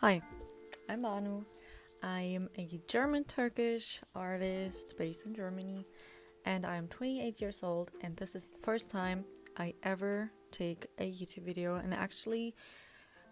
Hi, I'm Anu. I'm a German-Turkish artist based in Germany, and I'm 28 years old, and this is the first time I ever take a YouTube video and actually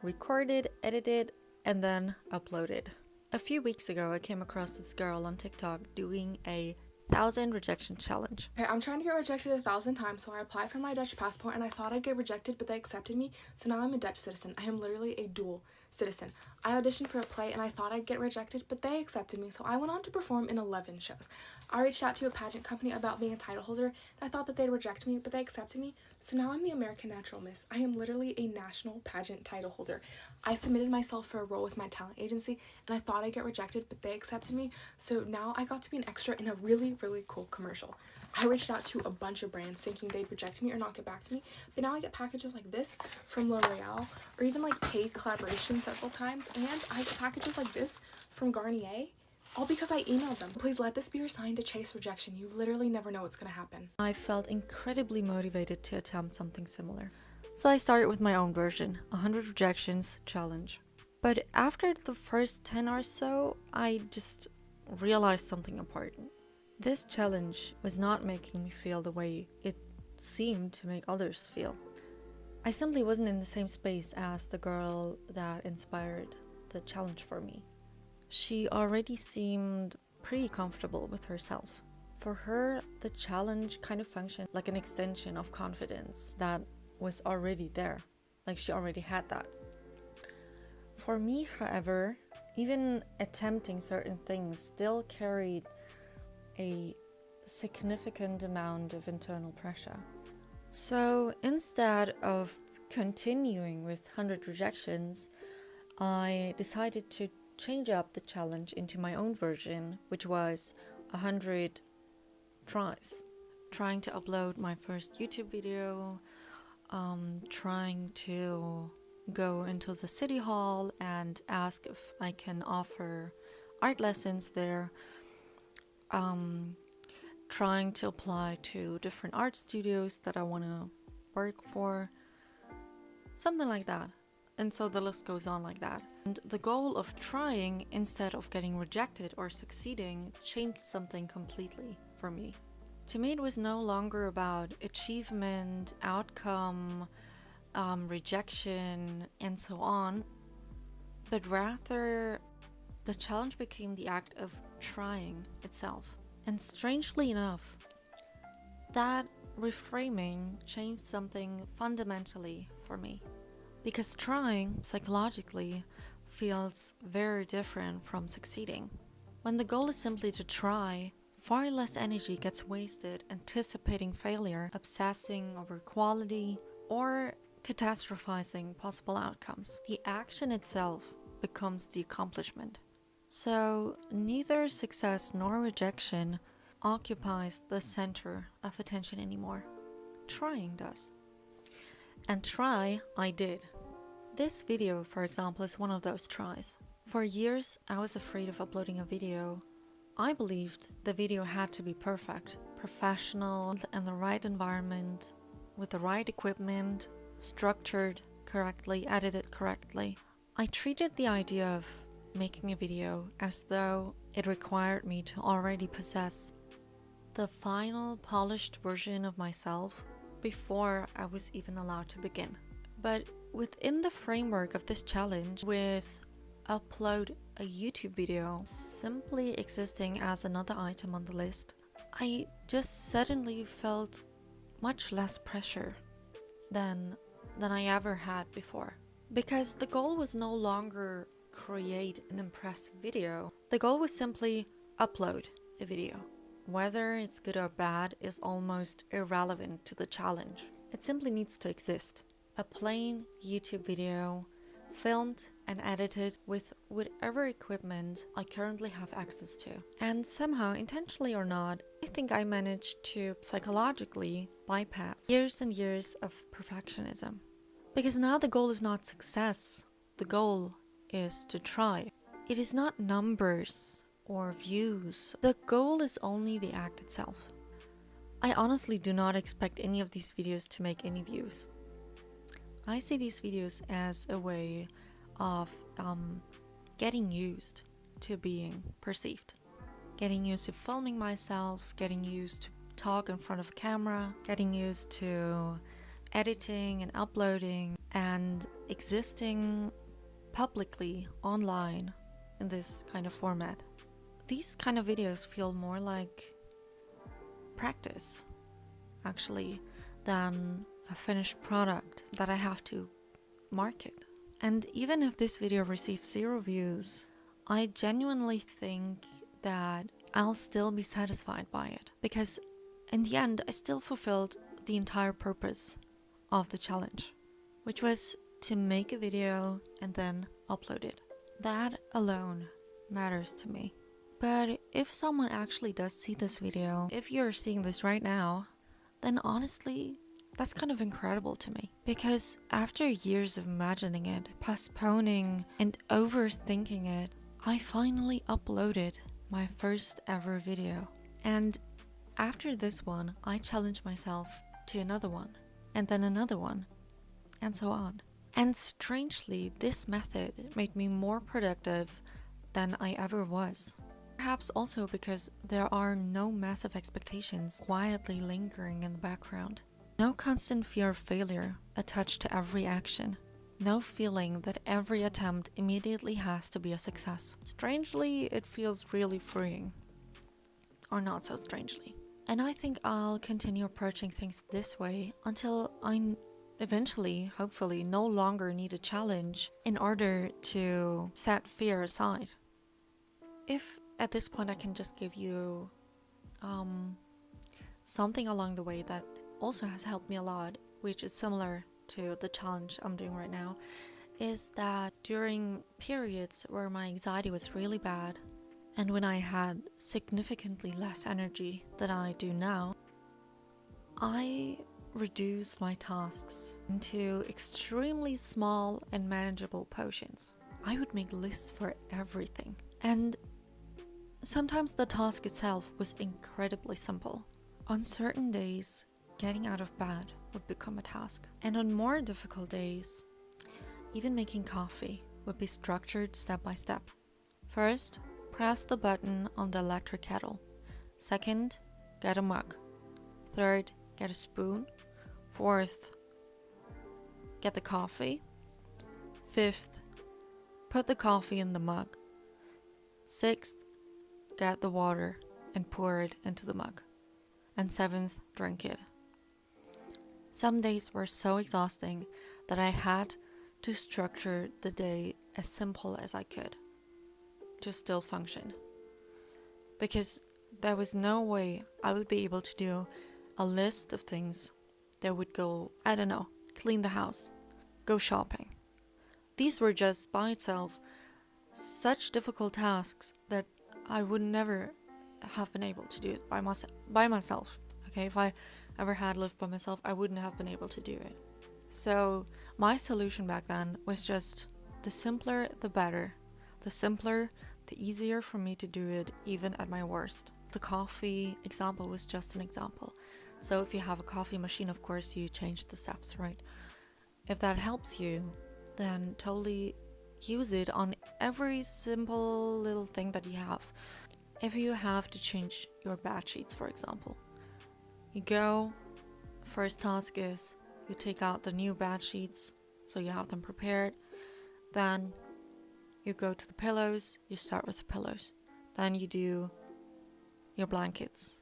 record it, edit it, and then upload it. A few weeks ago, I came across this girl on TikTok doing a 1,000 rejection challenge. Okay, I'm trying to get rejected 1,000 times, so I applied for my Dutch passport and I thought I'd get rejected, but they accepted me, so now I'm a Dutch citizen. I am literally a dual citizen. I auditioned for a play and I thought I'd get rejected, but they accepted me, so I went on to perform in 11 shows. I reached out to a pageant company about being a title holder, and I thought that they'd reject me, but they accepted me, so now I'm the American Natural Miss. I am literally a national pageant title holder. I submitted myself for a role with my talent agency, and I thought I'd get rejected, but they accepted me, so now I got to be an extra in a really, really cool commercial. I reached out to a bunch of brands thinking they'd reject me or not get back to me, but now I get packages like this from L'Oreal, or even like paid collaborations several times, and I get packages like this from Garnier, all because I emailed them. Please let this be your sign to chase rejection. You literally never know what's gonna happen. I felt incredibly motivated to attempt something similar. So I started with my own version, 100 rejections challenge. But after the first 10 or so, I just realized something important. This challenge was not making me feel the way it seemed to make others feel. I simply wasn't in the same space as the girl that inspired the challenge for me. She already seemed pretty comfortable with herself. For her, the challenge kind of functioned like an extension of confidence that was already there, like she already had that. For me, however, even attempting certain things still carried a significant amount of internal pressure. So instead of continuing with 100 rejections, I decided to change up the challenge into my own version, which was 100 tries. Trying to upload my first YouTube video, trying to go into the city hall and ask if I can offer art lessons there, trying to apply to different art studios that I want to work for, something like that. And so the list goes on like that. And the goal of trying instead of getting rejected or succeeding changed something completely for me. To me, it was no longer about achievement, outcome, rejection, and so on, but rather the challenge became the act of trying itself. And strangely enough, that reframing changed something fundamentally for me. Because trying, psychologically, feels very different from succeeding. When the goal is simply to try, far less energy gets wasted anticipating failure, obsessing over quality, or catastrophizing possible outcomes. The action itself becomes the accomplishment. So neither success nor rejection occupies the center of attention anymore. Trying does. And try I did. This video, for example, is one of those tries. For years, I was afraid of uploading a video. I believed the video had to be perfect, professional, in the right environment, with the right equipment, structured correctly, edited correctly. I treated the idea of making a video as though it required me to already possess the final polished version of myself before I was even allowed to begin. But within the framework of this challenge, with upload a YouTube video simply existing as another item on the list, I just suddenly felt much less pressure than I ever had before. Because the goal was no longer create an impressive video. The goal was simply upload a video. Whether it's good or bad is almost irrelevant to the challenge. It simply needs to exist. A plain YouTube video, filmed and edited with whatever equipment I currently have access to. And somehow, intentionally or not, I think I managed to psychologically bypass years and years of perfectionism. Because now the goal is not success. The goal is to try. It is not numbers or views. The goal is only the act itself. I honestly do not expect any of these videos to make any views. I see these videos as a way of getting used to being perceived, getting used to filming myself, getting used to talk in front of a camera, getting used to editing and uploading and existing publicly online in this kind of format. These kind of videos feel more like practice, actually, than a finished product that I have to market. And even if this video receives 0 views, I genuinely think that I'll still be satisfied by it, because in the end I still fulfilled the entire purpose of the challenge, which was to make a video and then upload it. That alone matters to me. But if someone actually does see this video, if you're seeing this right now, then honestly, that's kind of incredible to me. Because after years of imagining it, postponing, and overthinking it, I finally uploaded my first ever video. And after this one, I challenged myself to another one, and then another one, and so on. And strangely, this method made me more productive than I ever was. Perhaps also because there are no massive expectations quietly lingering in the background. No constant fear of failure attached to every action. No feeling that every attempt immediately has to be a success. Strangely, it feels really freeing. Or not so strangely. And I think I'll continue approaching things this way until I eventually, hopefully, no longer need a challenge in order to set fear aside. If at this point I can just give you something along the way that also has helped me a lot, which is similar to the challenge I'm doing right now, is that during periods where my anxiety was really bad and when I had significantly less energy than I do now, I reduced my tasks into extremely small and manageable portions. I would make lists for everything, and sometimes the task itself was incredibly simple. On certain days, getting out of bed would become a task, and on more difficult days, even making coffee would be structured step by step. First, press the button on the electric kettle. Second, get a mug. Third, get a spoon. Fourth, get the coffee. Fifth, put the coffee in the mug. Sixth, get the water and pour it into the mug. And seventh, drink it. Some days were so exhausting that I had to structure the day as simple as I could to still function. Because there was no way I would be able to do a list of things that would go, I don't know, clean the house, go shopping. These were just by itself such difficult tasks that I would never have been able to do it by myself. Okay, if I ever had lived by myself, I wouldn't have been able to do it. So my solution back then was just the simpler, the better. The simpler, the easier for me to do it, even at my worst. The coffee example was just an example. So if you have a coffee machine, of course, you change the steps, right? If that helps you, then totally use it on every simple little thing that you have. If you have to change your bed sheets, for example, you go, first task is you take out the new bed sheets, so you have them prepared. Then you go to the pillows, you start with the pillows. Then you do your blankets.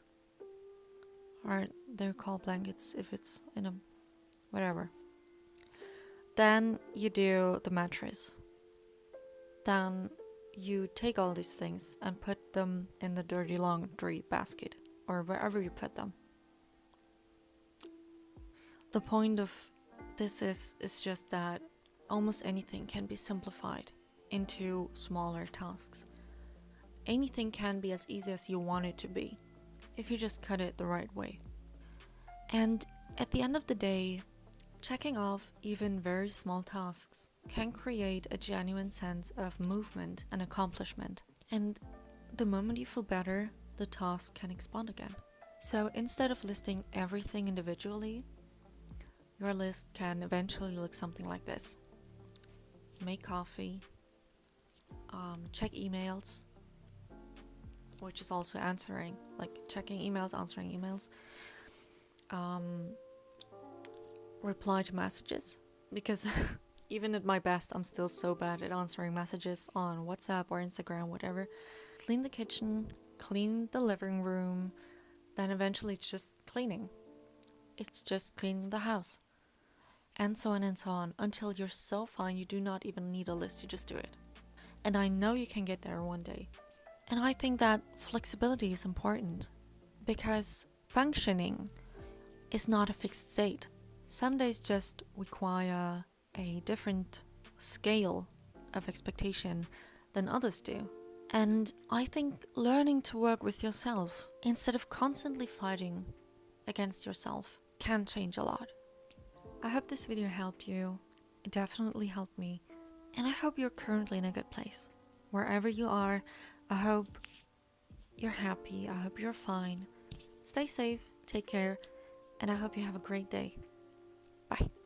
Or they're called blankets if it's in a whatever. Then you do the mattress. Then you take all these things and put them in the dirty laundry basket or wherever you put them. The point of this is just that almost anything can be simplified into smaller tasks. Anything can be as easy as you want it to be, if you just cut it the right way. And at the end of the day, checking off even very small tasks can create a genuine sense of movement and accomplishment. And the moment you feel better, the task can expand again. So instead of listing everything individually, your list can eventually look something like this. Make coffee, check emails, which is also answering, like checking emails, answering emails, reply to messages, because even at my best, I'm still so bad at answering messages on WhatsApp or Instagram, whatever. Clean the kitchen, clean the living room, then eventually it's just cleaning. It's just cleaning the house. And so on, until you're so fine you do not even need a list, you just do it. And I know you can get there one day. And I think that flexibility is important, because functioning is not a fixed state. Some days just require a different scale of expectation than others do. And I think learning to work with yourself instead of constantly fighting against yourself can change a lot. I hope this video helped you. It definitely helped me. And I hope you're currently in a good place. Wherever you are, I hope you're happy. I hope you're fine. Stay safe, take care, and I hope you have a great day. Bye.